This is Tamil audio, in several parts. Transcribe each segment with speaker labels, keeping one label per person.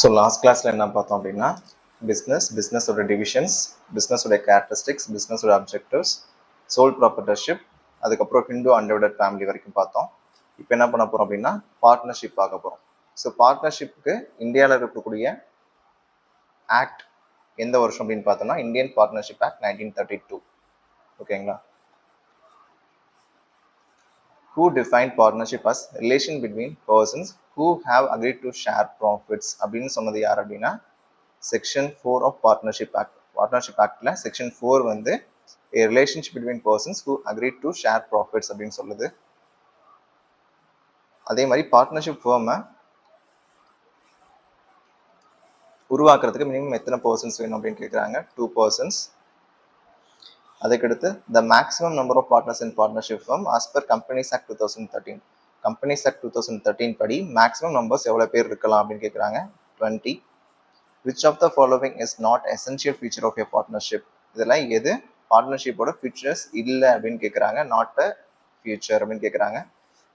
Speaker 1: ஸோ லாஸ்ட் கிளாஸில் என்ன பார்த்தோம் அப்படின்னா பிஸ்னஸோட டிவிஷன்ஸ், பிஸ்னஸோட கேரக்டரிஸ்டிக்ஸ், பிஸ்னஸோட அப்ஜெக்டிவ்ஸ், சோல் ப்ராப்பர்ட்டர்ஷிப், அதுக்கப்புறம் ஹிந்து அன்டிவைடட் ஃபேமிலி வரைக்கும் பார்த்தோம். இப்போ என்ன பண்ண போகிறோம் அப்படின்னா பார்ட்னர்ஷிப் பார்க்க போகிறோம். ஸோ பார்ட்னர்ஷிப்புக்கு இந்தியாவில் இருக்கக்கூடிய ஆக்ட் எந்த வருஷம் அப்படின்னு பார்த்தோம்னா இந்தியன் பார்ட்னர்ஷிப் ஆக்ட் 1932. ஓகேங்களா? Who defined partnership as relation between persons who have agreed to share profits அப்படின்னு சொன்னது யார் அப்படின்னா section 4 of partnership act. Partnership ஆக்ட்ல செக்ஷன் 4 வந்து a relationship between persons who agreed to share profits அப்படின்னு சொல்லுது. அதே மாதிரி பார்ட்னர்ஷிப் ஃபேர்மை உருவாக்குறதுக்கு மினிமம் எத்தனை பர்சன்ஸ் வேணும் அப்படின்னு கேட்குறாங்க. 2 persons. அதுக்கடுத்து the maximum number of partners in partnership firm as per companies act 2013. Companies act 2013 படி மேக்ஸிமம் நம்பர்ஸ் எவ்வளோ பேர் இருக்கலாம் அப்படின்னு கேட்குறாங்க. 20. Which of the following is not essential feature of a partnership. இதெல்லாம் எது பார்ட்னர்ஷிப்போட ஃபீச்சர்ஸ் இல்லை அப்படின்னு கேட்குறாங்க. நாட் அ ஃபியூச்சர் அப்படின்னு கேட்குறாங்க.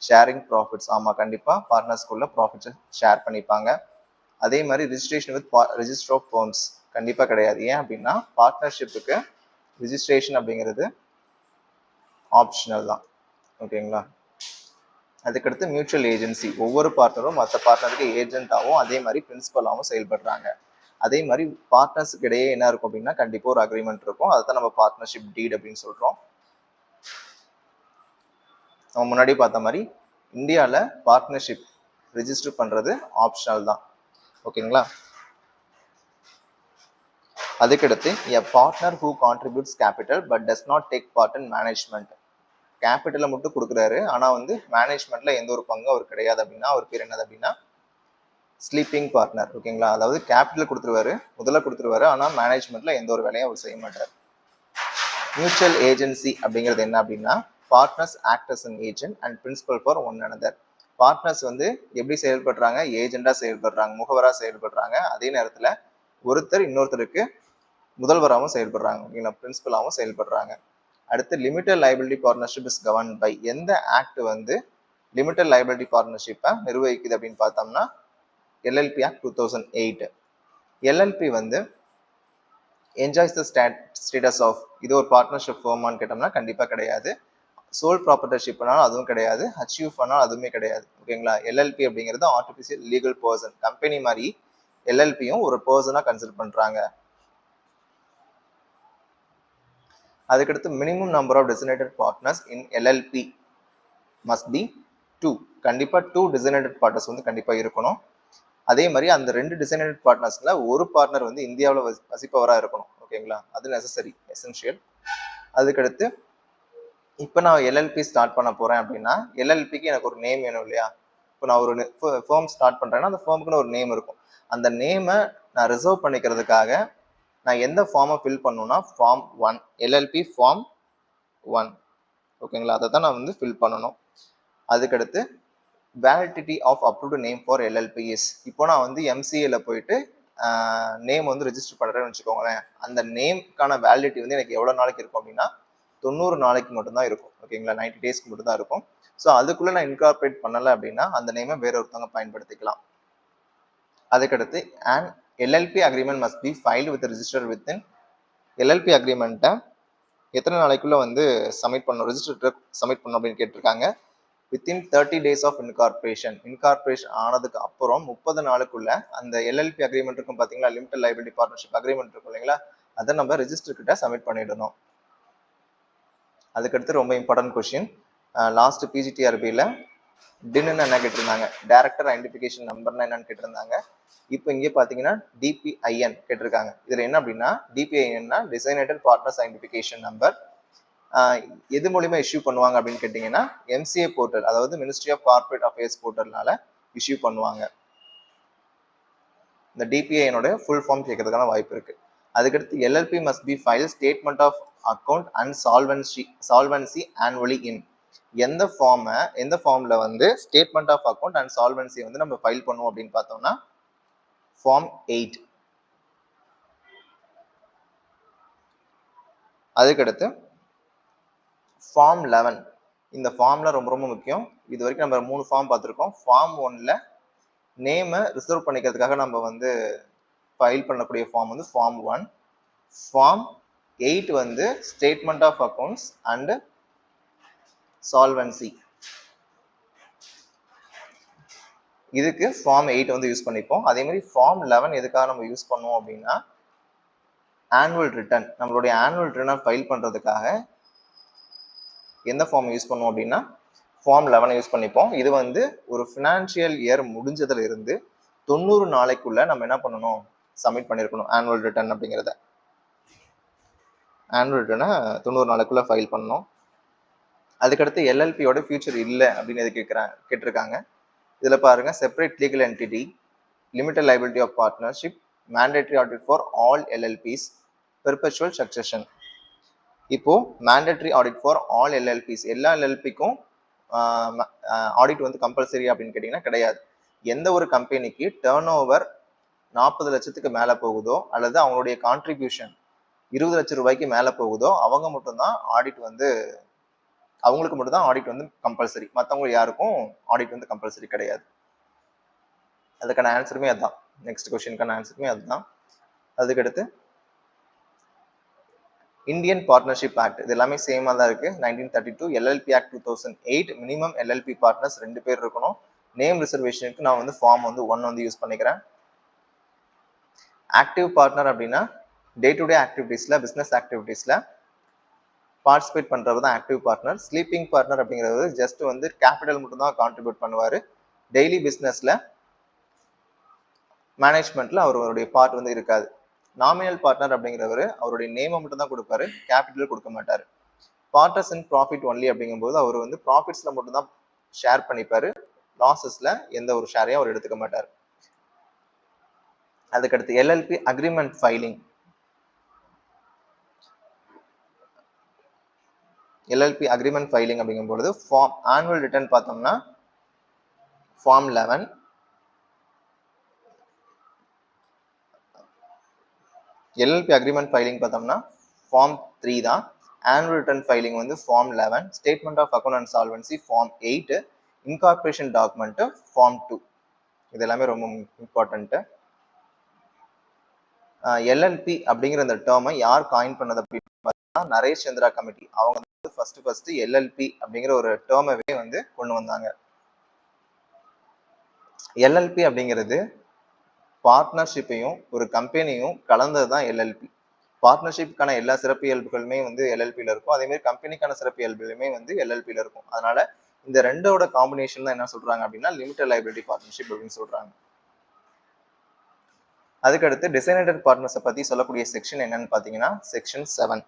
Speaker 1: Sharing profits. ஆமாம், கண்டிப்பாக பார்ட்னர்ஸ்குள்ள ப்ராஃபிட்ஸை ஷேர் பண்ணிப்பாங்க. அதே மாதிரி registration with register of firms கண்டிப்பாக கிடையாது. ஏன் அப்படின்னா பார்ட்னர்ஷிப்புக்கு ரிஜிஸ்ட்ரேஷன் அப்படிங்கிறது ஆப்ஷனல் தான். ஓகேங்களா? அதுக்கடுத்து மியூச்சுவல் ஏஜென்சி. ஒவ்வொரு பார்ட்னரும் மற்ற பார்ட்னருக்கு ஏஜென்ட்டாகவும் அதே மாதிரி பிரின்சிபலாகவும் செயல்படுறாங்க. அதே மாதிரி பார்ட்னர்ஸுக்கு இடையே என்ன இருக்கும் அப்படின்னா கண்டிப்பாக ஒரு அக்ரிமெண்ட் இருக்கும். அதை தான் நம்ம பார்ட்னர்ஷிப் டீட் அப்படின்னு சொல்கிறோம். நம்ம முன்னாடி பார்த்த மாதிரி இந்தியாவில் பார்ட்னர்ஷிப் ரிஜிஸ்டர் பண்ணுறது ஆப்ஷனல் தான். ஓகேங்களா? அதுக்கடுத்து a partner who contributes capital but does not take part in management. கேபிட்டலை மட்டும் கொடுக்குறாரு, ஆனால் வந்து மேனேஜ்மெண்ட்ல எந்த ஒரு பங்கும் அவர் கிடையாது அப்படின்னா அவர் பேர் என்னது அப்படின்னா ஸ்லீப்பிங் பார்ட்னர். ஓகேங்களா? அதாவது கேபிட்டல் கொடுத்துருவாரு, முதல்ல கொடுத்துருவாரு, ஆனால் மேனேஜ்மெண்ட்ல எந்த ஒரு வேலையும் அவர் செய்ய மாட்டார். மியூச்சுவல் ஏஜென்சி அப்படிங்கிறது என்ன அப்படின்னா partners act as an agent and principal for one another. Partners வந்து எப்படி செயல்படுறாங்க? ஏஜெண்டா செயல்படுறாங்க, முகவரா செயல்படுறாங்க. அதே நேரத்தில் ஒருத்தர் இன்னொருத்தருக்கு முதல்வராகவும் செயல்படுறாங்க. ஓகேங்களா? பிரின்சிபலாகவும் செயல்படுறாங்க. அடுத்து limited liability partnership is govern by. எந்த ஆக்ட் வந்து லிமிடெட் லைபிலிட்டி பார்ட்னர்ஷிப்பை நிர்வகிக்குது அப்படின்னு பார்த்தோம்னா எல்எல்பி ஆக்ட் 2008. எல்எல்பி வந்து என்ஜாய்ஸ் த ஸ்டேட்டஸ் ஆஃப். இது ஒரு பார்ட்னர்ஷிப் ஃபார்மான்னு கேட்டோம்னா கண்டிப்பாக கிடையாது. சோல் ப்ராப்பர்ட்டர்ஷிப்னாலும் அதுவும் கிடையாது. ஹச்யூஃப்னாலும் அதுவுமே கிடையாது. ஓகேங்களா? எல்எல்பி அப்படிங்கிறது ஆர்டிஃபிஷியல் லீகல் பர்சன். கம்பெனி மாதிரி எல்எல்பியும் ஒரு பர்சனாக கன்சிடர் பண்ணுறாங்க. அதுக்கடுத்து minimum number of designated partners in LLP must be 2. கண்டிப்பாக 2 டெசிக்னேட்டட் பார்ட்னர்ஸ் வந்து கண்டிப்பாக இருக்கணும். அதே மாதிரி அந்த 2 டெசிக்னேட்டட் பார்ட்னர்ஸ்ல ஒரு பார்ட்னர் வந்து இந்தியாவில் வசிப்பவராக இருக்கணும். ஓகேங்களா? அது நெசசரி, எசென்ஷியல். அதுக்கடுத்து இப்போ நான் எல்எல்பி ஸ்டார்ட் பண்ண போறேன் அப்படின்னா எல்எல்பிக்கு எனக்கு ஒரு நேம் வேணும் இல்லையா? இப்போ நான் ஒரு ஃபேர்ம் ஸ்டார்ட் பண்றேன்னா அந்த ஃபேர்முக்குன்னு ஒரு நேம் இருக்கும். அந்த நேமை நான் ரிசர்வ் பண்ணிக்கிறதுக்காக நான் எந்த ஃபார்மை ஃபில் பண்ணணும்னா ஃபார்ம் 1, எல்எல்பி ஃபார்ம் 1. ஓகேங்களா? அதை தான் நான் வந்து ஃபில் பண்ணணும். அதுக்கடுத்து validity of approved name for LLPs. இப்போ நான் வந்து எம்சிஏல போயிட்டு நேம் வந்து ரெஜிஸ்டர் பண்ணுறேன்னு வச்சுக்கோங்களேன். அந்த நேம்க்கான வேலிடிட்டி வந்து எனக்கு எவ்வளோ நாளைக்கு இருக்கும் அப்படின்னா 90 நாளைக்கு மட்டும்தான் இருக்கும். ஓகேங்களா? 90 டேஸ்க்கு மட்டும் தான் இருக்கும். ஸோ அதுக்குள்ளே நான் இன்கார்பரேட் பண்ணலை அப்படின்னா அந்த நேமை வேற ஒருத்தவங்க பயன்படுத்திக்கலாம். அதுக்கடுத்து and LLP agreement must be filed with register within. LLP அக்ரிமெண்ட்டை எத்தனை நாளைக்குள்ள வந்து சப்மிட் பண்ணணும், ரெஜிஸ்டர் சப்மிட் பண்ணணும் அப்படின்னு கேட்டிருக்காங்க. Within 30 days of incorporation. Incorporation ஆனதுக்கு அப்புறம் 30 நாளுக்குள்ள அந்த எல்எல்பி அக்ரிமெண்ட் இருக்கும் பார்த்தீங்களா, லிமிடெட் லைபிலிட்டி பார்ட்னர்ஷிப் அக்ரிமெண்ட் இருக்கும் இல்லைங்களா, அதை நம்ம ரெஜிஸ்டர் கிட்ட சப்மிட் பண்ணிடணும். அதுக்கடுத்து ரொம்ப இம்பார்ட்டன்ட் கொஸ்டின், லாஸ்ட் பிஜிடிஆர்பியில் டின்னு என்ன கேட்டிருந்தாங்க, டைரக்டர் ஐடென்டிஃபிகேஷன் நம்பர்னா என்னன்னு கேட்டிருந்தாங்க. இப்போ இங்கே பார்த்தீங்கன்னா டிபிஐஎன் கேட்டிருக்காங்க. இதில் என்ன அப்படின்னா டிபிஐஎன்னா டிசைனேட்டட் பார்ட்னர்ஸ் ஐடென்டிஃபிகேஷன் நம்பர். எது மூலியமா இஷ்யூ பண்ணுவாங்க அப்படின்னு கேட்டிங்கன்னா எம்சிஏ போர்ட்டல், அதாவது மினிஸ்ட்ரி ஆஃப் கார்பரேட் அஃபேர்ஸ் போர்ட்டல்னால இஷ்யூ பண்ணுவாங்க. இந்த டிபிஐஎனோட ஃபுல் ஃபார்ம் கேட்கறதுக்கான வாய்ப்பு இருக்கு. அதுக்கடுத்து LLP must be file statement of account and solvency annually in. எந்த ஃபார்ம்ல வந்து statement of account and solvency வந்து நம்ம ஃபைல் பண்ணுவோம் அப்படின்னு பார்த்தோம்னா ஃபார்ம் 8. அதுக்கடுத்து ஃபார்ம் 11 இந்த ஃபார்ம்ல ரொம்ப ரொம்ப முக்கியம். இது வரைக்கும் நம்ம 3 ஃபார்ம் பார்த்துருக்கோம். ஃபார்ம் 1ல நேமை ரிசர்வ் பண்ணிக்கிறதுக்காக நம்ம வந்து ஃபைல் பண்ணக்கூடிய ஃபார்ம் வந்து ஃபார்ம் 1. ஃபார்ம் 8 வந்து statement of accounts and solvency. இதுக்கு ஃபார்ம் 8 வந்து யூஸ் பண்ணிப்போம். அதே மாதிரி ஃபார்ம் 11 எதுக்காக நம்ம யூஸ் பண்ணுவோம் அப்படின்னா ஆனுவல் ரிட்டர்ன், நம்மளுடைய ஆனுவல் ரிட்டர்னை ஃபைல் பண்றதுக்காக எந்த ஃபார்ம் யூஸ் பண்ணுவோம் அப்படின்னா ஃபார்ம் 11 யூஸ் பண்ணிப்போம். இது வந்து ஒரு ஃபினான்ஷியல் இயர் முடிஞ்சதுல இருந்து 90 நாளைக்குள்ள நம்ம என்ன பண்ணணும், சப்மிட் பண்ணிருக்கணும் ஆனுவல் ரிட்டர்ன் அப்படிங்கிறத. ஆனுவல் ரிட்டர்னை 90 நாளைக்குள்ள ஃபைல் பண்ணணும். அதுக்கடுத்து எல்எல்பியோட ஃபியூச்சர் இல்லை அப்படின்னு எது கேட்டிருக்காங்க. இதுல பாருங்க, separate legal entity, limited liability of partnership, mandatory audit for all LLPs, perpetual succession. இப்போ mandatory audit for all LLPs, எல்லா எல்எல்பிக்கும் ஆடிட் வந்து கம்பல்சரி அப்படின்னு கேட்டிங்கன்னா கிடையாது. எந்த ஒரு கம்பெனிக்கு டேர்ன் ஓவர் 40 லட்சத்துக்கு மேலே போகுதோ அல்லது அவங்களுடைய கான்ட்ரிபியூஷன் 20 லட்சம் ரூபாய்க்கு மேலே போகுதோ அவங்களுக்கு மட்டும்தான் ஆடிட் வந்து கம்பல்சரி. மற்றவங்க யாருக்கும் ஆடிட் வந்து கம்பல்சரி கிடையாது. அதுக்கான ஆன்சருமே அதுதான். நெக்ஸ்ட் கொஸ்டினுக்கான ஆன்சருமே அதுதான். அதுக்கடுத்து இந்தியன் பார்ட்னர்ஷிப் ஆக்ட், இது எல்லாமே சேமா தான் இருக்கு. 1932, LLB act 2008, minimum LLB partners 2 பேர் இருக்கணும். நேம் ரிசர்வேஷனுக்கு நான் வந்து ஃபார்ம் வந்து 1 வந்து யூஸ் பண்ணிக்கிறேன். ஆக்டிவ் பார்ட்னர் அப்படின்னா டே டு டே ஆக்டிவிட்டீஸ்ல, பிசினஸ் ஆக்டிவிட்டீஸ்ல பார்ட்டிசிபேட் பண்றவர் தான் ஆக்டிவ் பார்ட்னர். ஸ்லீப்பிங் பார்ட்னர் அப்படிங்கிறது ஜஸ்ட் வந்து கேபிட்டல் மட்டும் தான் கான்ட்ரிபியூட் பண்ணுவாரு. டெய்லி பிசினஸ்ல மேனேஜ்மெண்ட்ல அவருடைய பார்ட் வந்து இருக்காது. நாமினல் பார்ட்னர் அப்படிங்கிறவர் அவருடைய நேமை மட்டும் தான் கொடுப்பாரு, கேபிட்டல் கொடுக்க மாட்டாரு. பார்ட்னர்ஸ் இன் ப்ராஃபிட் ஒன்லி அப்படிங்கும்போது அவர் வந்து ப்ராஃபிட்ஸ்ல மட்டும் தான் ஷேர் பண்ணிப்பாரு, லாசஸ்ல எந்த ஒரு ஷேரையும் அவர் எடுத்துக்க மாட்டார். அதுக்கடுத்து LLP agreement filing. LLP agreement filing அப்படிங்கும்போது ஃபார்ம் ஆனுவல் ரிட்டர்ன் பார்த்தோம்னா ஃபார்ம் 11, எல்எல்பி அக்ரிமெண்ட் ஃபைலிங் பார்த்தோம்னா ஃபார்ம் 3 தான். ஆனுவல் ரிட்டர்ன் ஃபைலிங் வந்து form 11, statement of account and solvency form 8, incorporation document form 2. இது எல்லாமே ரொம்ப இம்பார்ட்டன்ட்டு. எல்எல்பி அப்படிங்கிற அந்த டேர்மை யார் காயின் பண்ணது அப்படின்னு பார்த்தீங்கன்னா நரேஷ் சந்திரா கமிட்டி. அவங்க வந்து ஃபர்ஸ்ட் எல்எல்பி அப்படிங்கிற ஒரு டேர்மவே வந்து கொண்டு வந்தாங்க. எல்எல்பி அப்படிங்கிறது பார்ட்னர்ஷிப்பையும் ஒரு கம்பெனியும் கலந்தது தான் எல்எல்பி. பார்ட்னர்ஷிப்கான எல்லா சிறப்பு இயல்புகளுமே வந்து எல்எல்பியில் இருக்கும். அதே மாதிரி கம்பெனிக்கான சிறப்பு இயல்புகளுமே வந்து எல்எல்பியில் இருக்கும். அதனால இந்த ரெண்டோட காம்பினேஷன் தான் என்ன சொல்றாங்க அப்படின்னா லிமிடெட் லைபிலிட்டி பார்ட்னர்ஷிப் அப்படின்னு சொல்றாங்க. அதுக்கடுத்து டெசிக்னேட்டட் பார்ட்னர்ஸை பத்தி சொல்லக்கூடிய செக்ஷன் என்னன்னு பாத்தீங்கன்னா செக்ஷன் 7.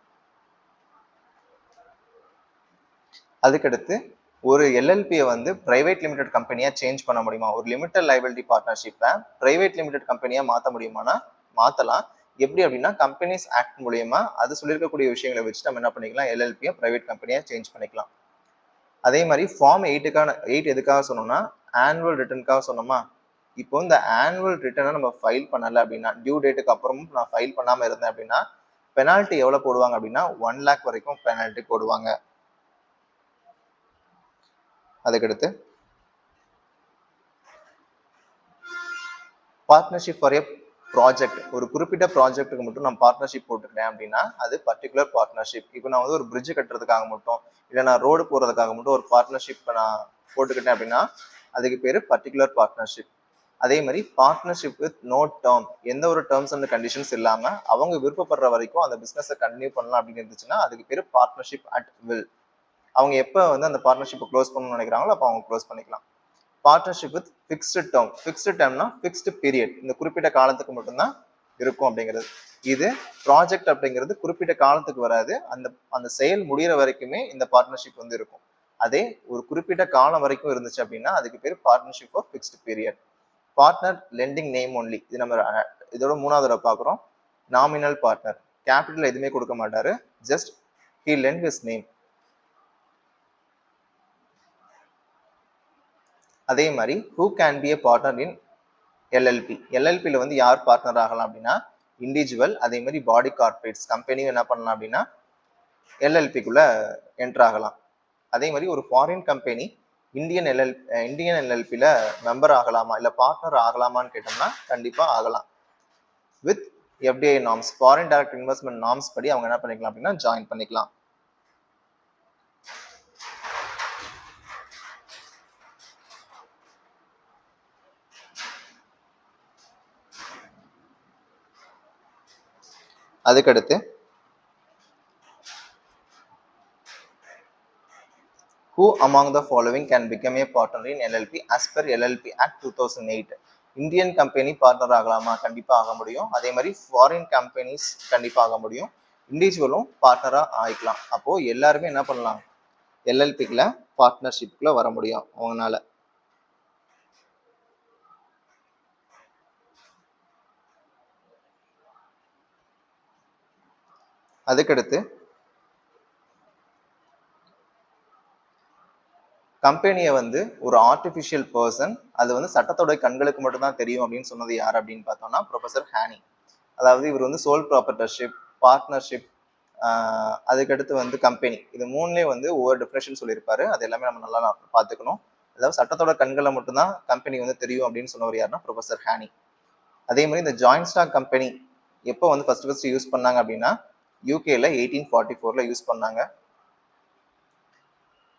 Speaker 1: அதுக்கடுத்து ஒரு எல்எல்பியை வந்து பிரைவேட் லிமிடெட் கம்பெனியா சேஞ்ச் பண்ண முடியுமா, ஒரு லிமிடெட் லைபிலிட்டி பார்ட்னர்ஷிப்பை பிரைவேட் லிமிடெட் கம்பெனியா மாற்ற முடியுமானா மாற்றலாம். எப்படி அப்படின்னா கம்பெனிஸ் ஆக்ட் மூலியமா அது சொல்லியிருக்கக்கூடிய விஷயங்களை வச்சு நம்ம என்ன பண்ணிக்கலாம், எல்எல்பியை பிரைவேட் கம்பெனியா சேஞ்ச் பண்ணிக்கலாம். அதே மாதிரி ஃபார்ம் 8 எதுக்காக சொன்னோம்னா ஆனுவல் ரிட்டர்னுக்காக சொன்னோமா. இப்போ இந்த ஆனுவல் ரிட்டர்னை நம்ம ஃபைல் பண்ணல அப்படின்னா, டியூ டேட்டுக்கு அப்புறமும் நான் ஃபைல் பண்ணாம இருந்தேன் அப்படின்னா பெனால்ட்டி எவ்வளவு போடுவாங்க அப்படின்னா 1 lakh வரைக்கும் பெனால்ட்டி போடுவாங்க. அதுக்கடுத்து பார்ட்னர்ஷிப் ஃபார் எ ப்ராஜெக்ட், ஒரு குறிப்பிட்ட ப்ராஜெக்ட்டுக்கு மட்டும் நான் பார்ட்னர்ஷிப் போட்டுக்கிறேன் அப்படின்னா அது பர்டிகுலர் பார்ட்னர்ஷிப். இப்போ நான் வந்து ஒரு பிரிட்ஜ் கட்டுறதுக்காக மட்டும் இல்லை நான் ரோடு போறதுக்காக மட்டும் ஒரு பார்ட்னர்ஷிப் நான் போட்டுக்கிட்டேன் அப்படின்னா அதுக்கு பேரு பர்டிகுலர் பார்ட்னர்ஷிப். அதே மாதிரி பார்ட்னர்ஷிப் வித் நோ டேர்ம், எந்த ஒரு டேர்ம்ஸ் அண்ட் கண்டிஷன்ஸ் இல்லாம அவங்க விருப்பப்படுற வரைக்கும் அந்த பிசினஸை கண்டினியூ பண்ணலாம் அப்படின்னு இருந்துச்சுன்னா அதுக்கு பேரு பார்ட்னர்ஷிப் அட் வில். அவங்க எப்போ வந்து அந்த பார்ட்னர்ஷிப்பை க்ளோஸ் பண்ணணும்னு நினைக்கிறாங்களோ அப்போ அவங்க க்ளோஸ் பண்ணிக்கலாம். Partnership with fixed term, fixed டேர்ம்னா ஃபிக்ஸ்டு பீரியட், இந்த குறிப்பிட்ட காலத்துக்கு மட்டும்தான் இருக்கும் அப்படிங்கிறது. இது ப்ராஜெக்ட் அப்படிங்கிறது குறிப்பிட்ட காலத்துக்கு வராது, அந்த அந்த செயல் முடிகிற வரைக்குமே இந்த பார்ட்னர்ஷிப் வந்து இருக்கும். அதே ஒரு குறிப்பிட்ட காலம் வரைக்கும் இருந்துச்சு அப்படின்னா அதுக்கு பேர் partnership of fixed period. Partner lending name only, இது நம்ம இதோட 3வது தடவை பார்க்குறோம். நாமினல் பார்ட்னர், கேபிட்டல் எதுவுமே கொடுக்க மாட்டாரு, just he lend his name. அதே மாதிரி who can be a partner in LLP, எல்எல்பியில் வந்து யார் பார்ட்னர் ஆகலாம் அப்படின்னா இண்டிவிஜுவல். அதே மாதிரி பாடி கார்பரேட்ஸ் கம்பெனியும் என்ன பண்ணலாம் அப்படின்னா எல்எல்பிக்குள்ள என்டர் ஆகலாம். அதே மாதிரி ஒரு ஃபாரின் கம்பெனி இந்தியன் எல்எல்பியில் மெம்பர் ஆகலாமா இல்லை பார்ட்னர் ஆகலாமான்னு கேட்டோம்னா கண்டிப்பாக ஆகலாம். With FDI norms, foreign direct investment norms படி அவங்க என்ன பண்ணிக்கலாம் அப்படின்னா ஜாயின் பண்ணிக்கலாம். அதுக்கடுத்து who among the following can become a partner in LLP as per LLP Act 2008? Indian company partner ஆகலாமா? கண்டிப்பா ஆக முடியும். அதே மாதிரி ஃபாரின் கம்பெனிஸ் கண்டிப்பா ஆக முடியும். இண்டிவிஜுவலும் பார்ட்னரா ஆயிக்கலாம். அப்போ எல்லாருமே என்ன பண்ணலாம், எல்எல்பிக்குள்ள பார்ட்னர்ஷிப்ல வர முடியும் அவங்களால. அதுக்கடுத்து கம்பெனியை வந்து ஒரு ஆர்டிஃபிஷியல் பர்சன், அது வந்து சட்டத்தோட கண்களுக்கு மட்டும்தான் தெரியும் அப்படின்னு சொன்னது யார் அப்படின்னு பார்த்தோம்னா ப்ரொஃபசர் ஹேனி. அதாவது இவர் வந்து சோல் ப்ராப்பர்ட்டர்ஷிப், பார்ட்னர்ஷிப், அதுக்கடுத்து வந்து கம்பெனி, இது மூணுலேயே வந்து ஒவ்வொரு டெஃபினேஷன் சொல்லியிருப்பாரு. அது எல்லாமே நம்ம நல்லா பார்த்துக்கணும். அதாவது சட்டத்தோட கண்களை மட்டும்தான் கம்பெனி வந்து தெரியும் அப்படின்னு சொன்னவர் யாருன்னா ப்ரொஃபசர் ஹேனி. அதே மாதிரி இந்த ஜாயிண்ட் ஸ்டாக் கம்பெனி எப்போ வந்து ஃபர்ஸ்ட் யூஸ் பண்ணாங்க அப்படின்னா யூகேல 1844 யூஸ் பண்ணாங்க.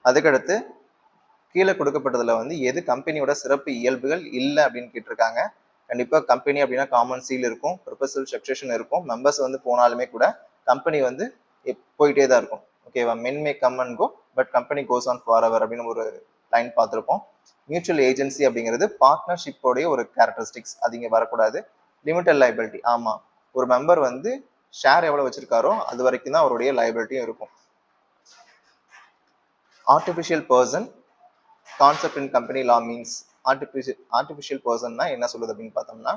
Speaker 1: அதுக்கடுத்து கீழே கொடுக்கப்பட்டதுல வந்து எது கம்பெனியோட சிறப்பு இயல்புகள் இல்லை அப்படின்னு கேட்டிருக்காங்க. கண்டிப்பா கம்பெனி அப்படின்னா காமன் சீல் இருக்கும், ப்ரொபோசல் சக்சஷன் இருக்கும், மெம்பர்ஸ் வந்து போனாலுமே கூட கம்பெனி வந்து போயிட்டே தான் இருக்கும். ஓகேவா? Men may come and go but company goes on forever அப்படின்னு ஒரு லைன் பார்த்துருப்போம். மியூச்சுவல் ஏஜென்சி அப்படிங்கிறது பார்ட்னர்ஷிப்போடைய ஒரு கேரக்டரிஸ்டிக்ஸ், அது இங்கே வரக்கூடாது. லிமிடெட் லைபிலிட்டி, ஆமா, ஒரு மெம்பர் வந்து ஷேர் எவ்வளவு வச்சிருக்காரோ அது வரைக்கும் தான் அவருடைய லைபிலிட்டியும் இருக்கும். Artificial person concept in company law means, artificial பர்சன்னா என்ன சொல்லுது அப்படின்னு பார்த்தோம்னா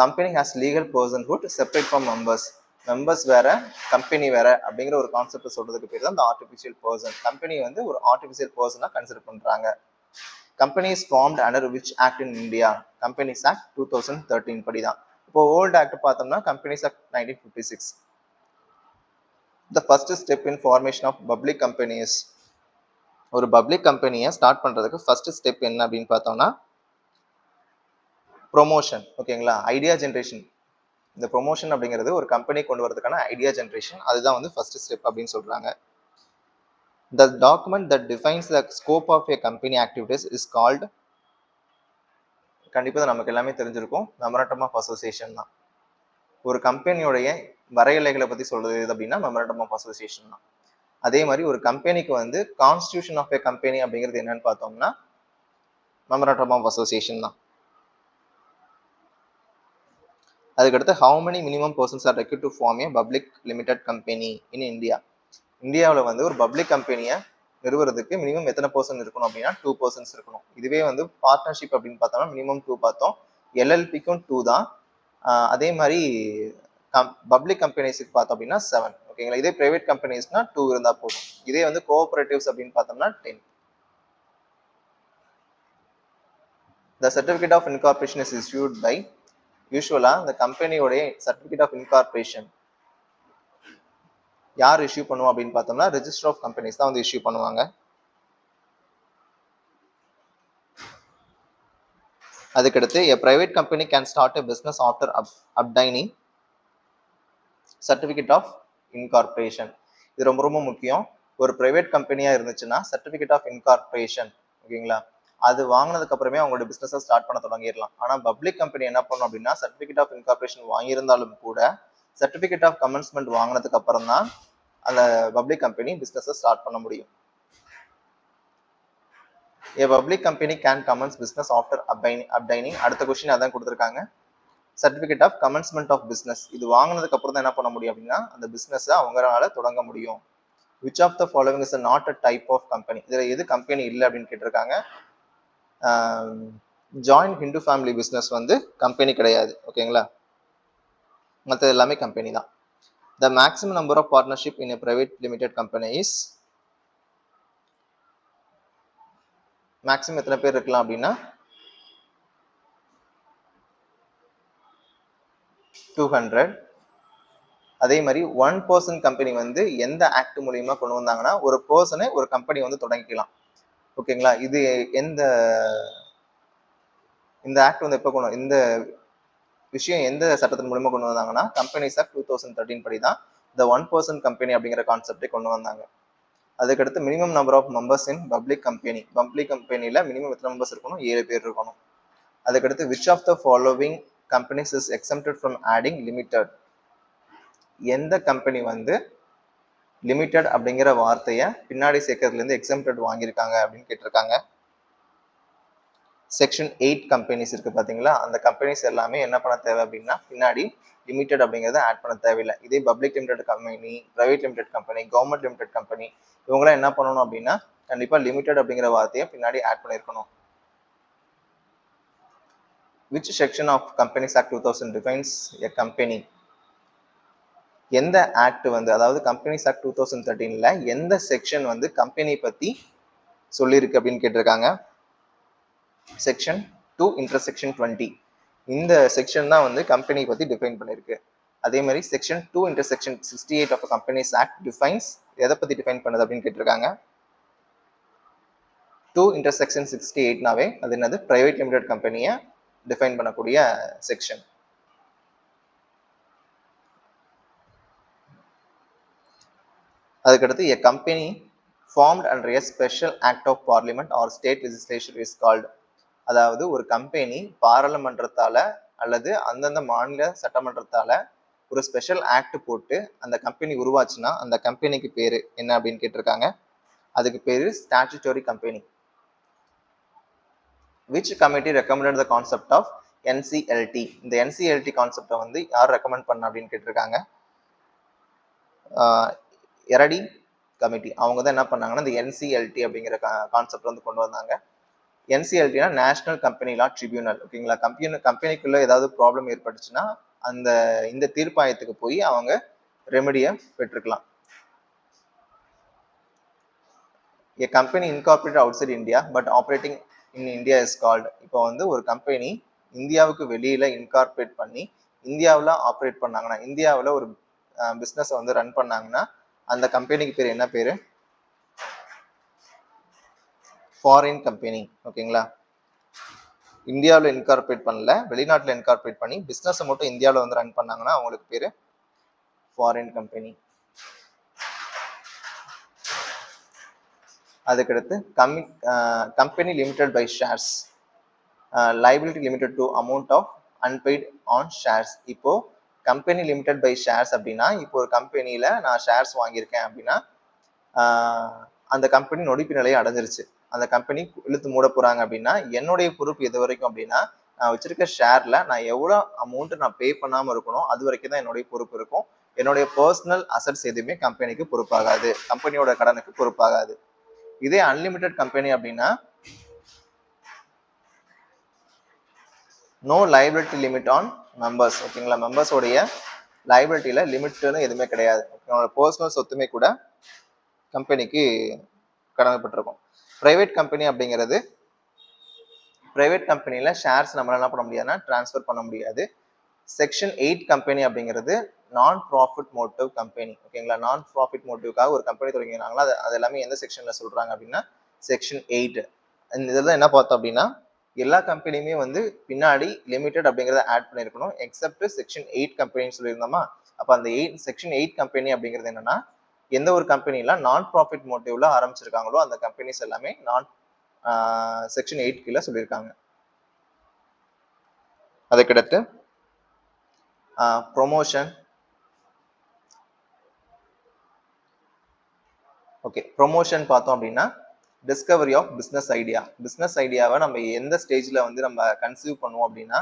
Speaker 1: company has legal personhood separate from members. Members வேற கம்பெனி வேற அப்படிங்கிற ஒரு கான்செப்ட் சொல்றதுக்கு பேர் தான் இந்த ஆர்டிஃபிஷியல் பர்சன். கம்பெனி வந்து ஒரு ஆர்டிஃபிஷியல் பர்சனா கன்சிடர் பண்றாங்க. Company is formed under which act in India? Companies act 2013 படி தான். இப்போ ஓல்டு ஆக்ட் பார்த்தோம்னா companies act 1956. The first step in formation of public companies. ஒரு பப்ளிக் கம்பெனியை ஸ்டார்ட் பண்றதுக்கு ஃபர்ஸ்ட் ஸ்டெப் என்ன அப்படின்னு பார்த்தோம்னா ப்ரொமோஷன். ஓகேங்களா? Idea generation. இந்த ப்ரொமோஷன் அப்படிங்கிறது ஒரு கம்பெனி கொண்டு வரதுக்கான ஐடியா ஜென்ரேஷன், அதுதான் வந்து ஃபர்ஸ்ட் ஸ்டெப் அப்படின்னு சொல்றாங்க. The document that defines the scope of a company activities is called, கண்டிப்பா நமக்கு எல்லாமே தெரிஞ்சிருக்கும், மெமரண்டம் ஆஃப் அசோசியேஷன் தான். ஒரு கம்பெனியோடைய வரையறைகளை பத்தி சொல்றது அப்படின்னா மெமரண்டம் ஆஃப் அசோசியேஷன் தான். அதே மாதிரி ஒரு கம்பெனிக்கு வந்து கான்ஸ்டிடியூஷன் ஆஃப் ஏ கம்பெனி அப்படிங்கிறது என்னன்னு பார்த்தோம்னா மெமரண்டம் ஆஃப் அசோசியேஷன் தான். அதுக்கடுத்து how many minimum persons are required to form a public limited company in India? இந்தியாவில் வந்து ஒரு பப்ளிக் கம்பெனியை நிறுவனத்துக்கு மினிமம் எத்தனை பர்சன்ட் இருக்கணும் அப்படின்னா 2% இருக்கணும். இதுவே வந்து பார்ட்னர்ஷிப் அப்படின்னு பார்த்தோம்னா மினிமம் 2 பார்த்தோம், எல்எல்பிக்கும் 2 தான். அதே மாதிரி பப்ளிக் கம்பெனிஸுக்கு பார்த்தோம் அப்படின்னா 7. ஓகேங்களா? இதே பிரைவேட் கம்பெனிஸ்னா 2 இருந்தா போதும். இதே வந்து கோஆபரேட்டிவ்ஸ் அப்படின்னு பார்த்தோம்னா 10. The certificate of incorporation is issued by, யூஸ்வலா இந்த கம்பெனியோடைய சர்டிபிகேட் ஆஃப் இன்கார்பரேஷன் யார் இஷ்யூ பண்ணுவோம் அப்படின்னு பார்த்தோம்னா ரெஜிஸ்டர் ஆஃப் கம்பெனிஸ் தான் வந்து இஷ்யூ பண்ணுவாங்க. அதுக்கடுத்து a private company can start a business after obtaining certificate of incorporation. இது ரொம்ப ரொம்ப முக்கியம். ஒரு பிரைவேட் கம்பெனியா இருந்துச்சுன்னா சர்டிபிகேட் ஆஃப் இன்கார்பரேஷன், ஓகேங்களா, அது வாங்கினதுக்கு அப்புறமே அவங்களோட பிசினஸை ஸ்டார்ட் பண்ண தொடங்கிடலாம். ஆனா பப்ளிக் கம்பெனி என்ன பண்ணும் அப்படின்னா சர்டிபிகேட் ஆஃப் இன்கார்பரேஷன் வாங்கியிருந்தாலும் கூட சர்டிபிகேட் ஆஃப் கமென்ஸ்மெண்ட் வாங்கினதுக்கு அப்புறம் தான் அந்த பப்ளிக் கம்பெனி பிசினஸை ஸ்டார்ட் பண்ண முடியும். A public company can commence business after obtaining, அடுத்த கொஸ்டின் அதான் கொடுத்துருக்காங்க, certificate of commencement of business. இது வாங்கினதுக்கு அப்புறம் தான் என்ன பண்ண முடியும் அப்படின்னா அந்த பிசினஸை அவங்களால தொடங்க முடியும். which of the following is not a type of company? இதுல எது கம்பெனி இல்லை அப்படின்னு கேட்டிருக்காங்க. ஜாயிண்ட் ஹிந்து ஃபேமிலி பிசினஸ் வந்து கம்பெனி கிடையாது. ஓகேங்களா? மற்றது எல்லாமே கம்பெனி தான். The maximum number of partnership in a private limited company is, maximum எத்தனை பேர் இருக்கலாம் அப்படின்னா 200. அதே மாதிரி 1% கம்பெனி வந்து எந்த ஆக்ட் மூலியமா கொண்டு வந்தாங்கன்னா ஒரு பர்சனை ஒரு கம்பெனி வந்து தொடங்கிக்கலாம். ஓகேங்களா? இது இந்த ஆக்ட் வந்து எப்போ இந்த விஷயம் எந்த சட்டத்தின் மூலமா கொண்டு வந்தாங்கன்னா கம்பெனிஸ் ஆக்ட் 2013 படி தான் இந்த 1% கம்பெனி அப்படிங்கிற கான்செப்டை கொண்டு வந்தாங்க. அதுக்கடுத்து minimum number of members in public கம்பெனில மினிமம் எத்தனை மெம்பர்ஸ் இருக்கணும்? 7 பேர் இருக்கணும். அதுக்கடுத்து which of the following companies is exempted from adding limited, எந்த கம்பெனி வந்து லிமிடெட் அப்படிங்கிற வார்த்தையை பின்னாடி சேர்க்கறதுல இருந்து எக்ஸம்ப்டட் வாங்கியிருக்காங்க அப்படின்னு கேட்டிருக்காங்க. செக்ஷன் 8 கம்பெனிஸ் இருக்கு பாத்தீங்களா, அந்த கம்பெனிஸ் எல்லாமே என்ன பண்ண தேவை அப்படின்னா பின்னாடி லிமிடெட் அப்படிங்கிறத ஆட் பண்ண தேவையில்லை. இதே public limited company, private limited company, government limited company இவங்களாம் என்ன பண்ணணும் அப்படின்னா கண்டிப்பா லிமிடெட் அப்படிங்கிற வார்த்தையை பின்னாடி ஆட் பண்ணிருக்கணும். Which section of Companies Act 2000 defines a company? எந்த ஆக்ட் வந்து, அதாவது கம்பெனிஸ் ஆக்ட் 2013ல எந்த செக்ஷன் வந்து கம்பெனி பத்தி சொல்லியிருக்கு அப்படின்னு கேட்டிருக்காங்க. Section 2 intersection 20. இந்த செக்ஷன் தான் வந்து கம்பெனி பத்தி டிஃபைன் பண்ணிருக்கு. அதே மாதிரி section 2 intersection 68 of companies act defines எதை பத்தி டிஃபைன் பண்ணுது அப்படின்னு கேட்டிருக்காங்க. 2 இன்டர்செக்ஷன் 68நாவே அது என்னது? பிரைவேட் லிமிடெட் கம்பெனியை டிஃபைன் பண்ணக்கூடிய செக்ஷன். அதுக்கடுத்து a company formed under a special act of parliament or state legislature is called, அதாவது ஒரு கம்பெனி பாராளுமன்றத்தால அல்லது அந்தந்த மாநில சட்டமன்றத்தால ஒரு ஸ்பெஷல் ஆக்ட் போட்டு அந்த கம்பெனி உருவாச்சுன்னா அந்த கம்பெனிக்கு பேரு என்ன அப்படின்னு கேட்டிருக்காங்க. அதுக்கு பேரு statutory company. which committee recommended the concept of NCLT? இந்த NCLT கான்செப்டை வந்து யார் ரெக்கமெண்ட் பண்ண அப்படின்னு கேட்டிருக்காங்க. எரடி கமிட்டி அவங்க தான் என்ன பண்ணாங்கன்னா இந்த NCLT அப்படிங்கிற கான்செப்ட் வந்து கொண்டு வந்தாங்க. NCLTனா நேஷனல் கம்பெனி லா ட்ரிபியூனல். ஓகேங்களா? கம்பெனிக்குள்ள ஏதாவது ப்ராப்ளம் ஏற்பட்டுச்சுன்னா இந்த தீர்ப்பாயத்துக்கு போய் அவங்க ரெமெடியை பெற்றுக்கலாம். A company incorporated outside India but operating in India is called. இப்போ வந்து ஒரு கம்பெனி இந்தியாவுக்கு வெளியில இன்கார்பரேட் பண்ணி இந்தியாவில் ஆப்ரேட் பண்ணாங்கன்னா, இந்தியாவில் ஒரு பிஸ்னஸை வந்து ரன் பண்ணாங்கன்னா அந்த கம்பெனிக்கு பேர் என்ன பேரு? Foreign company. ஓகேங்களா? இந்தியாவில் இன்கார்பரேட் பண்ணல, வெளிநாட்டில் இன்கார்பரேட் பண்ணி பிஸ்னஸை மட்டும் இந்தியாவில் வந்து ரன் பண்ணாங்கன்னா அவங்களுக்கு பேரு ஃபாரின் கம்பெனி. அதுக்கடுத்து company limited by shares, liability limited to amount of unpaid on shares. இப்போ கம்பெனி லிமிடெட் பை ஷேர்ஸ் அப்படின்னா இப்போ ஒரு கம்பெனியில நான் ஷேர்ஸ் வாங்கியிருக்கேன் அப்படின்னா அந்த கம்பெனி நொடிப்பு நிலையை அடைஞ்சிருச்சு, அந்த கம்பெனி இழுத்து மூட போறாங்க அப்படின்னா என்னுடைய பொறுப்பு எது வரைக்கும் அப்படின்னா நான் வச்சிருக்க ஷேர்ல நான் எவ்வளவு அமௌண்ட் நான் பே பண்ணாம இருக்கணும் அது வரைக்கும் தான் என்னுடைய பொறுப்பு இருக்கும். என்னுடைய பர்சனல் அசட்ஸ் எதுவுமே கம்பெனிக்கு பொறுப்பாகாது, கம்பெனியோட கடனுக்கு பொறுப்பாகாது. இதே அன்லிமிட்டெட் கம்பெனி அப்படின்னா no liability limit on members. ஓகேங்களா? மெம்பர்ஸோடைய லைபிலிட்டியில லிமிட்னு எதுவுமே கிடையாது. என்னோட பர்சனல் சொத்துமே கூட கம்பெனிக்கு கடமைப்பட்டிருக்கும். பிரைவேட் கம்பெனி அப்படிங்கிறது, பிரைவேட் கம்பெனியில ஷேர்ஸ் நம்மளால என்ன பண்ண முடியாதுன்னா டிரான்ஸ்ஃபர் பண்ண முடியாது. செக்ஷன் 8 கம்பெனி அப்படிங்கிறது நான் ப்ராஃபிட் மோட்டிவ் கம்பெனி. ஓகேங்களா? நான் ப்ராஃபிட் மோட்டிவ்காக ஒரு கம்பெனி தொடங்கினாங்களா அது எல்லாமே எந்த செக்ஷன்ல சொல்றாங்க அப்படின்னா செக்ஷன் 8. இதெல்லாம் என்ன பார்த்தோம் அப்படின்னா எல்லா கம்பெனியுமே வந்து பின்னாடி லிமிடெட் அப்படிங்கிறத ஆட் பண்ணிருக்கணும் எக்ஸப்ட் செக்ஷன் 8 கம்பெனின்னு சொல்லியிருந்தோமா. அப்ப அந்த செக்ஷன் 8 கம்பெனி அப்படிங்கிறது என்னன்னா எந்த ஒரு கம்பெனில நான் ப்ராஃபிட் மோட்டிவ்ல ஆரம்பிச்சிருக்காங்களோ அந்த கம்பெனிஸ் எல்லாமே நான் செக்ஷன் 8 கீழே சொல்லியிருக்காங்க. அதுக்கடுத்து ப்ரொமோஷன். ஓகே, ப்ரொமோஷன் பார்த்தோம் அப்படின்னா discovery of business idea. Business ஐடியாவை நம்ம எந்த ஸ்டேஜ்ல வந்து நம்ம கன்சீவ் பண்ணுவோம் அப்படின்னா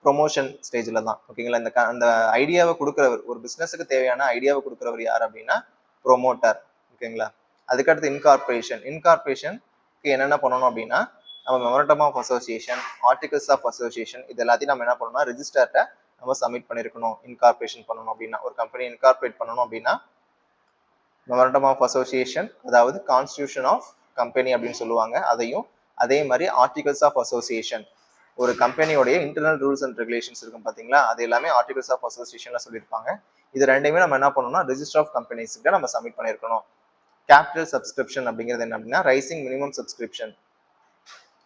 Speaker 1: ப்ரொமோஷன் ஸ்டேஜ்ல தான். ஓகேங்களா? அந்த ஐடியாவை கொடுக்குறவர், ஒரு பிஸ்னஸுக்கு தேவையான ஐடியாவை கொடுக்குறவர் யார் அப்படின்னா ப்ரொமோட்டர். ஓகேங்களா? அதுக்கடுத்து இன்கார்பரேஷன். இன்கார்பரேஷனுக்கு என்னென்ன பண்ணணும் அப்படின்னா நம்ம memorandum of association, articles of association இது எல்லாத்தையும் நம்ம என்ன பண்ணணும்னா ரெஜிஸ்டர்ட்ட நம்ம சப்மிட் பண்ணிருக்கணும். இன்கார்பரேஷன் பண்ணணும் அப்படின்னா, ஒரு கம்பெனி இன்கார்பரேட் பண்ணணும் அப்படின்னா மெமரண்டம் ஆஃப் அசோசியேஷன், அதாவது கான்ஸ்டிடியூஷன் ஆஃப் கம்பெனி அப்படின்னு சொல்லுவாங்க, அதையும் அதே மாதிரி ஆர்டிகல்ஸ் ஆஃப் அசோசியேஷன், ஒரு கம்பெனியோடைய இன்டர்னல் ரூல்ஸ் அண்ட் ரெகுலேஷன்ஸ் இருக்கும் பாத்தீங்களா, அது எல்லாமே ஆர்டிகல்ஸ் ஆஃப் அசோசியேஷன்ல சொல்லியிருப்பாங்க. இது ரெண்டையுமே நம்ம என்ன பண்ணணும்னா ரெஜிஸ்டர் ஆஃப் கம்பெனிஸ்க்கு நம்ம சப்மிட் பண்ணியிருக்கணும். கேபிட்டல் சப்ஸ்கிரிப்ஷன் அப்படிங்கிறது என்ன அப்படின்னா ரைசிங் மினிமம் சப்ஸ்கிரிப்ஷன்.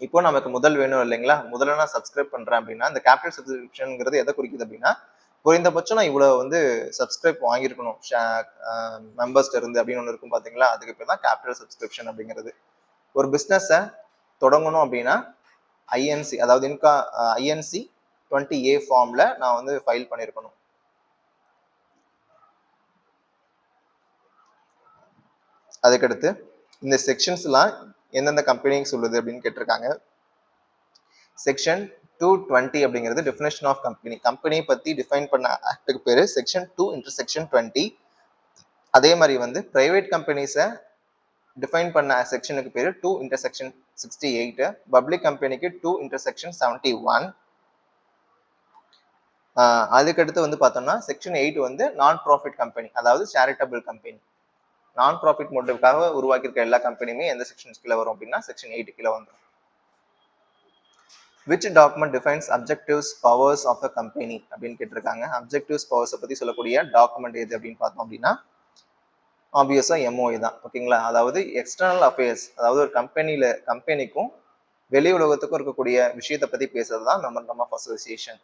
Speaker 1: இப்போ நமக்கு முதல் வேணும் இல்லைங்களா, முதல்ல நான் சப்ஸ்கிரைப் பண்றேன் அப்படின்னா இந்த கேபிட்டல் சப்ஸ்கிரிப்ஷன்ங்கிறது எதை குறிக்குது அப்படின்னா குறைந்தபட்சம் நான் இவ்வளவு வந்து சப்ஸ்கிரைப் வாங்கியிருக்கணும் மெம்பர்ஸ்ல இருந்து அப்படின்னு ஒன்று இருக்கும் பாத்தீங்களா, அதுக்கு பேர் தான் கேபிட்டல் சப்ஸ்கிரிப்ஷன் அப்படிங்கிறது. ஒரு பிசினஸை தொடங்கணும் அப்படின்னா ஐஎன்சி அதாவது ஐஎன்சி 20A ஃபார்ம்ல நான் வந்து ஃபைல் பண்ணியிருக்கணும். அதுக்கடுத்து இந்த செக்ஷன்ஸ்லாம் எந்தெந்த கம்பெனிக்கு சொல்லுது அப்படின்னு கேட்டிருக்காங்க. செக்ஷன் 220 அப்படிங்கிறது டெஃபினேஷன் ஆஃப் கம்பெனி. கம்பெனியை பத்தி டிஃபைன் பண்ண ஆக்டுக்கு பேரு செக்ஷன் 2/section 20. அதே மாதிரி வந்து பிரைவேட் கம்பெனிஸை டிஃபைன் பண்ண செக்ஷனுக்கு பேரு 2/section 68. பப்ளிக் கம்பெனிக்கு 2/section 71. அதுக்கடுத்து வந்து பார்த்தோம்னா செக்ஷன் 8 வந்து நான் ப்ராஃபிட் கம்பெனி, அதாவது சேரிட்டபிள் கம்பெனி. நான் ப்ராஃபிட் மோட்டிவ்காக உருவாக்கியிருக்க எல்லா கம்பெனியுமே எந்த செக்ஷன்ஸ் கீழே வரும் அப்படின்னா செக்ஷன் 8 கீழே வந்துடும். which document defines objectives powers of a company அப்படின்னு கேட்டிருக்காங்க. அப்ஜெக்டிவ்ஸ் பவர்ஸை பத்தி சொல்லக்கூடிய டாக்குமெண்ட் எது அப்படின்னு பார்த்தோம் அப்படின்னா ஆப்வியஸா எம்ஓஏ தான். ஓகேங்களா, அதாவது எக்ஸ்டர்னல் அஃபேர்ஸ், அதாவது ஒரு கம்பெனிக்கும் வெளி உலகத்துக்கும் இருக்கக்கூடிய விஷயத்தை பத்தி பேசுறது தான் மெமரண்டம் ஆஃப் அசோசியேஷன்.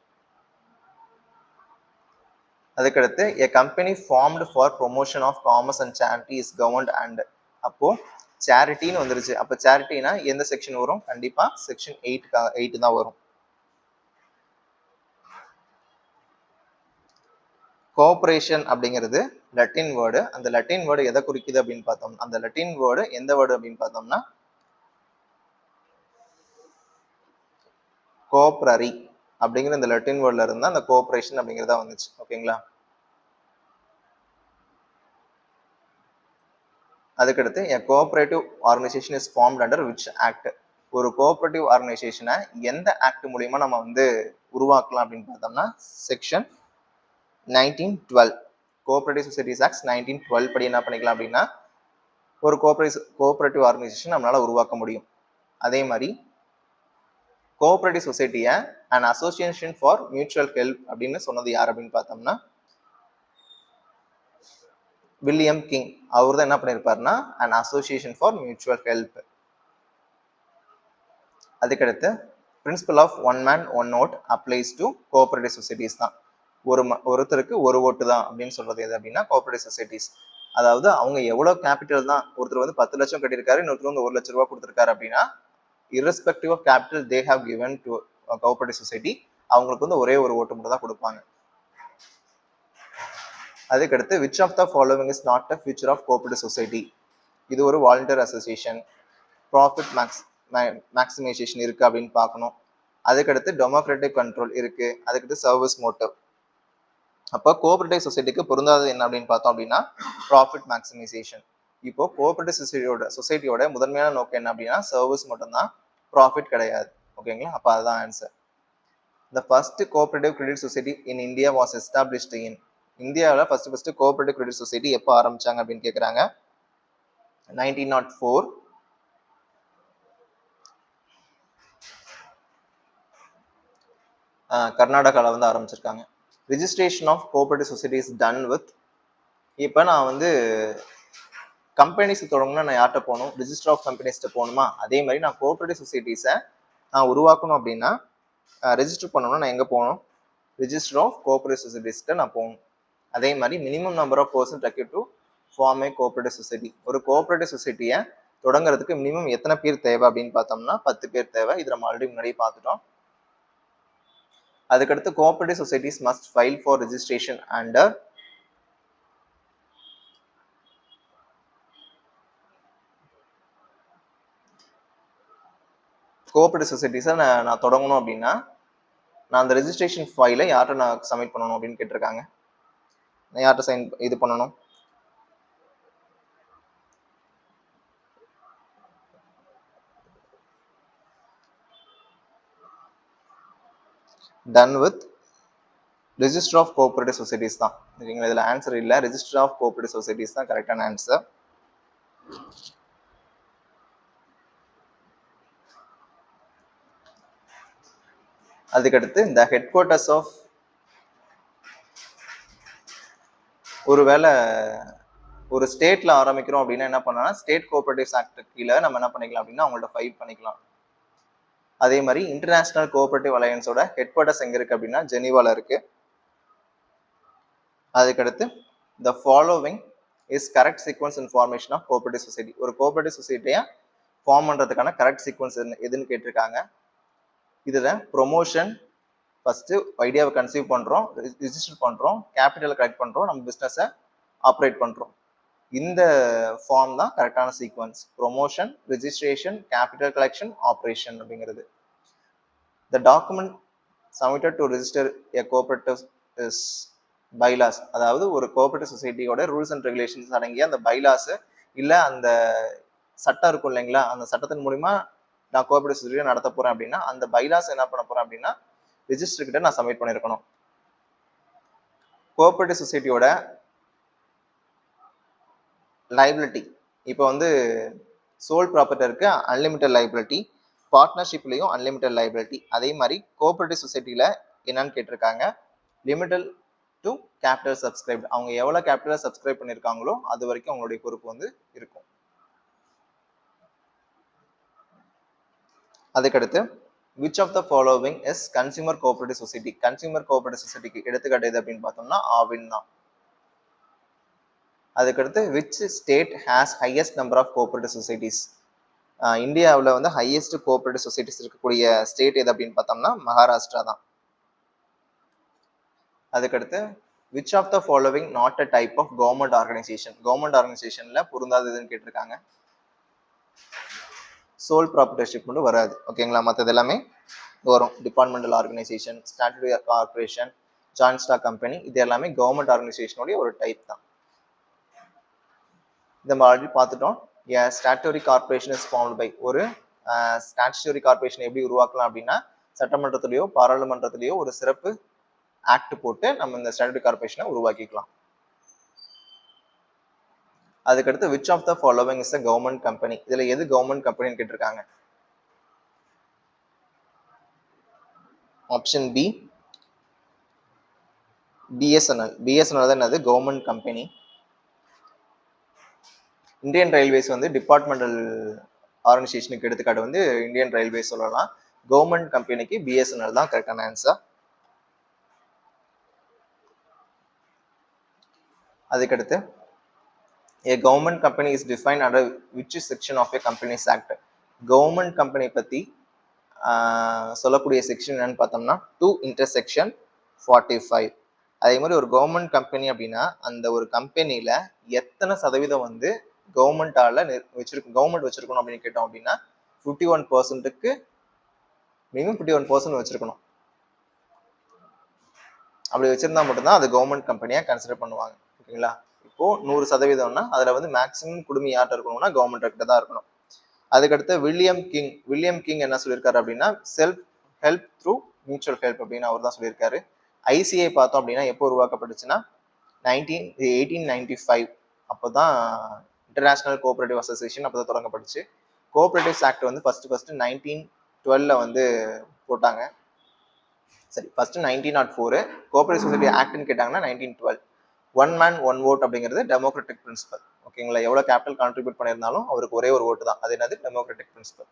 Speaker 1: அதுக்கடுத்து a company formed for promotion of commerce and charity is governed and. அப்போ சேரிட்டின்னு வந்துருச்சு. அப்போ சேரிட்டினா எந்த செக்ஷன் வரும்? கண்டிப்பா செக்ஷன் 8 தான் வரும். கோஆபரேஷன் அப்படிங்கிறது லட்டின் வேர்டு. அந்த லட்டின் வேர்டு எதை குறிக்குது அப்படின்னு பார்த்தோம், அந்த லட்டின் வேர்டு எந்த வேர்டு அப்படின்னு பார்த்தோம்னா கோஆபரரி அப்படிங்கிற இந்த லட்டின் வேர்ட்ல இருந்தா அந்த கோஆபரேஷன் அப்படிங்கிறதா வந்துச்சு. ஓகேங்களா, அதுக்கடுத்து a cooperative organization is formed under which act. ஒரு கோஆபரேட்டிவ் ஆர்கனைசேஷனை எந்த ஆக்ட் மூலியமா நம்ம வந்து உருவாக்கலாம் அப்படின்னு பார்த்தோம்னா செக்ஷன் 1912 கோஆபரேட்டிவ் சொசைட்டிஸ் ஆக்ட் 1912 படி என்ன பண்ணிக்கலாம் அப்படின்னா ஒரு கோஆபரேட்டிவ் ஆர்கனைசேஷன் நம்மளால உருவாக்க முடியும். அதே மாதிரி கோஆபரேட்டிவ் சொசைட்டியை and association for mutual help அப்படின்னு சொன்னது யார் அப்படின்னு பார்த்தோம்னா வில்லியம் கிங். அவர் தான் என்ன பண்ணியிருப்பாருன்னா and association for mutual help. அதுக்கடுத்து principle of one man one vote applies to cooperative societies தான். ஒருத்தருக்கு ஒரு ஓட்டு தான் அப்படின்னு சொல்றது எது அப்படின்னா கோஆபரேட்டிவ் சொசைட்டிஸ். அதாவது அவங்க எவ்வளவு கேபிட்டல் தான், ஒருத்தர் வந்து 10 லட்சம் கட்டியிருக்காரு, இன்னொருத்தர் வந்து 1 லட்சம் ரூபாய் கொடுத்திருக்காரு அப்படின்னா irrespective of capital they have given to a cooperative society, அவங்களுக்கு வந்து ஒரே ஒரு ஓட்டு மட்டும் தான் கொடுப்பாங்க. அதுக்கடுத்து which of the following is not a feature of cooperative society. இது ஒரு வாலண்டியர் அசோசியேஷன், ப்ராஃபிட் மேக்ஸிமைசேஷன் இருக்கு அப்படின்னு பார்க்கணும். அதுக்கடுத்து டெமோக்ராட்டிக் கண்ட்ரோல் இருக்கு. அதுக்கடுத்து சர்வீஸ் மோட்டிவ். அப்போ கோஆபரேட்டிவ் சொசைட்டிக்கு பொருந்தாதது என்ன அப்படின்னு பார்த்தோம் அப்படின்னா ப்ராஃபிட் மேக்ஸிமைசேஷன். இப்போ கோஆபரேட்டிவ் சொசைட்டியோட முதன்மையான நோக்கம் என்ன அப்படின்னா சர்வீஸ் மட்டும்தான், ப்ராஃபிட் கிடையாது. ஓகேங்களா, அப்போ அதுதான் answer. The first cooperative credit society in India was established in. இந்தியாவில் ஃபர்ஸ்ட் கோஆபரேட்டிவ் கிரெடிட் சொசைட்டி எப்போ ஆரம்பிச்சாங்க அப்படின்னு கேட்குறாங்க. 1904. கர்நாடகாவில் வந்து ஆரம்பிச்சிருக்காங்க. Registration of cooperative society is done with. இப்போ நான் வந்து கம்பெனிஸ் தொடங்கணும்னா நான் யார்கிட்ட போகணும்? ரிஜிஸ்டர் ஆஃப் கம்பெனிஸ்ட்ட போகணுமா? அதே மாதிரி நான் கோஆபரேட்டிவ் சொசைட்டிஸை நான் உருவாக்கணும் அப்படின்னா ரெஜிஸ்டர் பண்ணணும்னா நான் எங்கே போகணும்? ரிஜிஸ்டர் ஆஃப் கோஆபரேட்டிவ் சொசைட்டிஸ்க்கு நான் போகணும். அதே மாதிரி minimum number of person required to form a cooperative society. ஒரு கோஆபரேட்டிவ் சொசைட்டியை தொடங்குறதுக்கு மினிமம் எத்தனை பேர் தேவை அப்படின்னு பார்த்தோம்னா 10 பேர் தேவை. இது நம்ம ஆல்ரெடி முன்னாடியே பார்த்துட்டோம். அதுக்கடுத்து cooperative societies must file for registration under cooperative சொசைட்டிஸை நான் தொடங்கணும் அப்படின்னா நான் அந்த ரெஜிஸ்ட்ரேஷன் ஃபைலை யார்கிட்ட நான் சப்மிட் பண்ணணும் அப்படின்னு கேட்டிருக்காங்க. நான் யார்கிட்ட சைன் இது பண்ணணும்? Done with register of cooperative societies தான். ஓகேங்களா, இதில் ஆன்சர் இல்லை, ரெஜிஸ்டர் ஆஃப் கோஆபரேட்டிவ் சொசைட்டிஸ் தான் கரெக்டான ஆன்சர். அதுக்கடுத்து இந்த ஹெட் குவார்ட்டர்ஸ் ஆஃப் ஒருவேளை ஒரு ஸ்டேட்ல ஆரம்பிக்கிறோம் அப்படின்னா என்ன பண்ணலாம், ஸ்டேட் கோஆபரேட்டிவ்ஸ் ஆக்ட் கீழே நம்ம என்ன பண்ணிக்கலாம் அப்படின்னா அவங்கள்ட்ட ஃபைல் பண்ணிக்கலாம். அதே மாதிரி இன்டர்நேஷனல் கோஆபரேட்டிவ் அலையன்ஸோட ஹெட் குவார்ட்டர்ஸ் எங்க இருக்கு அப்படின்னா ஜெனீவால இருக்கு. அதுக்கடுத்து the following is correct sequence in formation of cooperative society. ஒரு கோஆபரேட்டிவ் சொசைட்டியை ஃபார்ம் பண்றதுக்கான கரெக்ட் சீக்வன்ஸ் எதுன்னு கேட்டிருக்காங்க. இதுல ப்ரொமோஷன், ஃபர்ஸ்ட் ஐடியாவை கன்சீவ் பண்றோம், ரிஜிஸ்டர் பண்றோம், கேபிட்டலை கலெக்ட் பண்றோம், நம்ம பிசினஸை ஆப்ரேட் பண்றோம். இந்த ஃபார்ம் தான் கரெக்டான sequence. Promotion, registration, capital collection, operation அப்படிங்கிறது. The document submitted to register a cooperative is bylaws. அதாவது ஒரு கோஆபரேட்டிவ் சொசைட்டியோட ரூல்ஸ் அண்ட் ரெகுலேஷன்ஸ் அடங்கிய அந்த பைலாஸ் இல்ல அந்த சட்டம் இருக்கும் இல்லைங்களா, அந்த சட்டத்தின் மூலியமா நான் கோஆபரேட்டிவ் சொசைட்டியை நடத்த போறேன் அப்படின்னா அந்த பைலாஸ் என்ன பண்ண போறேன் அப்படின்னா ரிஜிஸ்டர் கிட்ட நான் சப்மிட் பண்ணிருக்கணும். கோஆபரேட்டிவ் சொசைட்டியோட லைபிலிட்டி இப்போ வந்து சோல் ப்ராப்பர்ட்டருக்கு அன்லிமிட்டட் லைபிலிட்டி, பார்ட்னர்ஷிப்லையும் அன்லிமிட்டட் லைபிலிட்டி. அதே மாதிரி கோஆபரேட்டிவ் சொசைட்டியில் என்னன்னு கேட்டிருக்காங்க, லிமிட்டட் டு கேபிட்டல் சப்ஸ்கிரைப்ட். அவங்க எவ்வளோ கேபிட்டல் சப்ஸ்கிரைப் பண்ணியிருக்காங்களோ அது வரைக்கும் அவங்களுடைய பொறுப்பு வந்து இருக்கும். அதுக்கடுத்து which of the following is consumer cooperative society? Consumer cooperative சொசைட்டிக்கு எடுத்துக்காட்டு எது அப்படின்னு பார்த்தோம்னா ஆவின் தான். அதுக்கடுத்து which state has highest number of cooperative societies? இந்தியாவில் வந்து ஹையஸ்ட் கோஆபரேட்டிவ் சொசைட்டிஸ் இருக்கக்கூடிய ஸ்டேட் எது அப்படின்னு பார்த்தோம்னா மகாராஷ்டிரா தான். அதுக்கடுத்து which of the following not a type of government organization? Government ஆர்கனைசேஷன்ல பொருந்தாததுன்னு கேட்டிருக்காங்க. சோல் ப்ராப்பர்ட்டிஷிப் மட்டும் வராது, ஓகேங்களா. மற்றது எல்லாமே வரும். Departmental organization, statutory corporation, joint stock company, இது எல்லாமே கவர்மெண்ட் ஆர்கனைசேஷனுடைய ஒரு டைப் தான். இதை நம்ம ஆல்ரெடி பார்த்துட்டோம். Statutory corporation is formed by, ஒரு ஸ்டாட்யூட்டரி கார்பரேஷன் எப்படி உருவாக்கலாம் அப்படின்னா சட்டமன்றத்திலேயோ பாராளுமன்றத்திலேயோ ஒரு சிறப்பு ஆக்ட் போட்டு நம்ம இந்த ஸ்டாட்யூட்டரி கார்பரேஷனை உருவாக்கிக்கலாம். அதுக்கடுத்து which of the following is a government company? இதுல எது கவர்மெண்ட் கம்பெனின்னு கேட்டிருக்காங்க. Option B BSNL. பிஎஸ்என்எல் தான் என்னது கவர்மெண்ட் கம்பெனி. இந்தியன் ரயில்வேஸ் வந்து டிபார்ட்மெண்டல் ஆர்கனைசேஷனுக்கு எடுத்துக்காட்டு வந்து இந்தியன் ரயில்வேஸ் சொல்லலாம். கவர்மெண்ட் கம்பெனிக்கு பிஎஸ்என்எல் தான் கரெக்டான ஆன்சர். அதுக்கடுத்து a government company is defined under which section of a companies act? Government company பத்தி சொல்லக்கூடிய செக்ஷன் என்னன்னு பார்த்தோம்னா 2/45. அதே மாதிரி ஒரு கவர்மெண்ட் கம்பெனி அப்படின்னா அந்த ஒரு கம்பெனியில எத்தனை சதவீதம் வந்து கவர்மெண்டால கவர்மெண்ட் வச்சிருக்கணும் அப்படின்னு கேட்டோம் அப்படின்னா 51%க்கு மினிமம் 51% வச்சிருக்கணும். அப்படி வச்சிருந்தா மட்டும்தான் அது கவர்மெண்ட் கம்பெனியா கன்சிடர் பண்ணுவாங்க, ஓகேங்களா. இப்போ 100%னா அதுல வந்து மேக்சிமம் குடுமி யார்கிட்ட இருக்கணும்னா கவர்மெண்ட் கிட்ட தான் இருக்கணும். அதுக்கடுத்து வில்லியம் கிங் என்ன சொல்லியிருக்காரு அப்படின்னா self help through mutual help அப்படின்னு அவர் தான் சொல்லியிருக்காரு. ஐசிஐ பார்த்தோம் அப்படின்னா எப்போ உருவாக்கப்பட்டுச்சுன்னா 1895. அப்போதான் இன்டர்நேஷனல் கோஆபரேட்டிவ் அசோசியேஷன் அப்போதான் தொடங்கப்பட்டுச்சு. கோஆபரேட்டிவ்ஸ் ஆக்ட் வந்து ஃபர்ஸ்ட் 1912 வந்து போட்டாங்க. சரி, ஃபர்ஸ்ட் 1904 கோஆபரேட்டிவ் சொசைட்டி ஆக்ட்னு கேட்டாங்கன்னா 1912. 1 man 1 vote அப்படிங்கிறது டெமோக்ராட்டிக் பிரின்சிபல், ஓகேங்களா. எவ்வளவு கேபிட்டல் கான்ட்ரிபியூட் பண்ணியிருந்தாலும் அவருக்கு ஒரே ஒரு ஓட்டு தான். அது என்னது டெமோக்ராட்டிக் பிரின்சிபல்.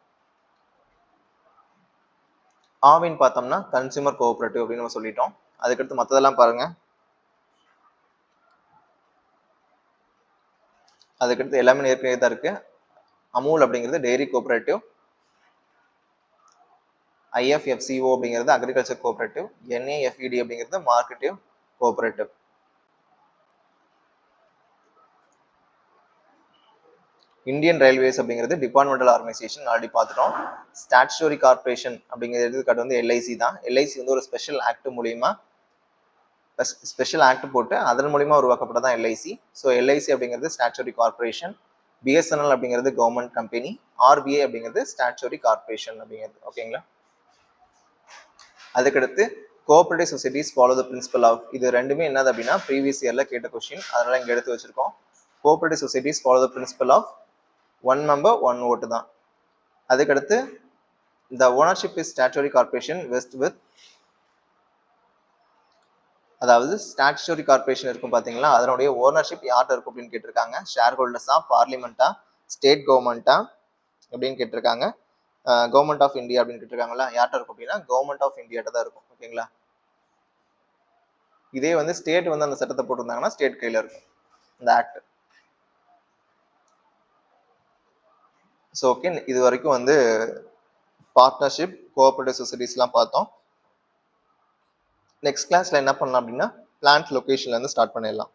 Speaker 1: ஆவின் பார்த்தோம்னா கன்சியூமர் கோஆபரேட்டிவ் அப்படின்னு நம்ம சொல்லிட்டோம். அதுக்கடுத்து மற்றதெல்லாம் பாருங்க. அதுக்கடுத்து எல்லாமே ஏற்கனவே தான் இருக்கு. அமூல் அப்படிங்கிறது டெய்ரி கோஆபரேட்டிவ், IFFCO அப்படிங்கிறது அக்ரிகல்ச்சர் கோஆபரேட்டிவ், NAFED அப்படிங்கிறது மார்க்கெட்டிவ் கோஆபரேட்டிவ். இந்தியன் ரயில்வேஸ் அப்படிங்கிறது டிபார்ட்மெண்டல் ஆர்கனைசேஷன் ஆல்ரெடி பார்த்துட்டோம். ஸ்டாட்யூட்டரி கார்பரேஷன் அப்படிங்கிறது எடுத்துக்காட்டு வந்து எல்ஐசி தான். எல்ஐசி வந்து ஒரு ஸ்பெஷல் ஆக்ட் மூலியமா போட்டு அதன் மூலியமா உருவாக்கப்பட்டதான் எல்ஐசி. ஸோ எல்ஐசி அப்படிங்கிறது ஸ்டாட்யூட்டரி கார்பரேஷன், பிஎஸ்என்எல் அப்படிங்கிறது கவர்மெண்ட் கம்பெனி, ஆர்பிஐ அப்படிங்கிறது ஸ்டாட்யூட்டரி கார்பரேஷன் அப்படிங்கிறது, ஓகேங்களா. அதுக்கடுத்து cooperative societies follow the principle of, இது ரெண்டுமே என்னது அப்படின்னா ப்ரீவியஸ் இயர்ல கேட்ட கொஸ்டின், அதனால இங்க எடுத்து வச்சிருக்கோம். Cooperative societies follow the principle of 1 member 1 vote தான். அதுக்கடுத்து the ownership is statutory corporation vests with, அதாவது ஸ்டாச்சுட்டரி கார்பரேஷன் இருக்கும் பாத்தீங்களா, அதனுடைய ஓனர்ஷிப் யார்கிட்ட இருக்கும் அப்படின்னு கேட்டிருக்காங்க. ஷேர் ஹோல்டர்ஸா, பார்லிமெண்டா, ஸ்டேட் கவர்மெண்டா அப்படின்னு கேட்டிருக்காங்க. கவர்மெண்ட் ஆஃப் இந்தியா அப்படின்னு கேட்டிருக்காங்களா, யார்கிட்ட இருக்கும் அப்படின்னா கவர்மெண்ட் ஆஃப் இந்தியாட்ட தான் இருக்கும். ஓகேங்களா. இதே வந்து ஸ்டேட் வந்து அந்த சட்டத்தை போட்டிருந்தாங்கன்னா ஸ்டேட் கையில இருக்கும் இந்த ஆக்ட். ஸோ ஓகே, இது வரைக்கும் வந்து பார்ட்னர்ஷிப், கோஆபரேட்டிவ் சொசைட்டிஸ்லாம் பார்த்தோம். நெக்ஸ்ட் கிளாஸ்ல என்ன பண்ணலாம் அப்படின்னா பிளான்ட் லொகேஷன்ல இருந்து ஸ்டார்ட் பண்ணிடலாம்.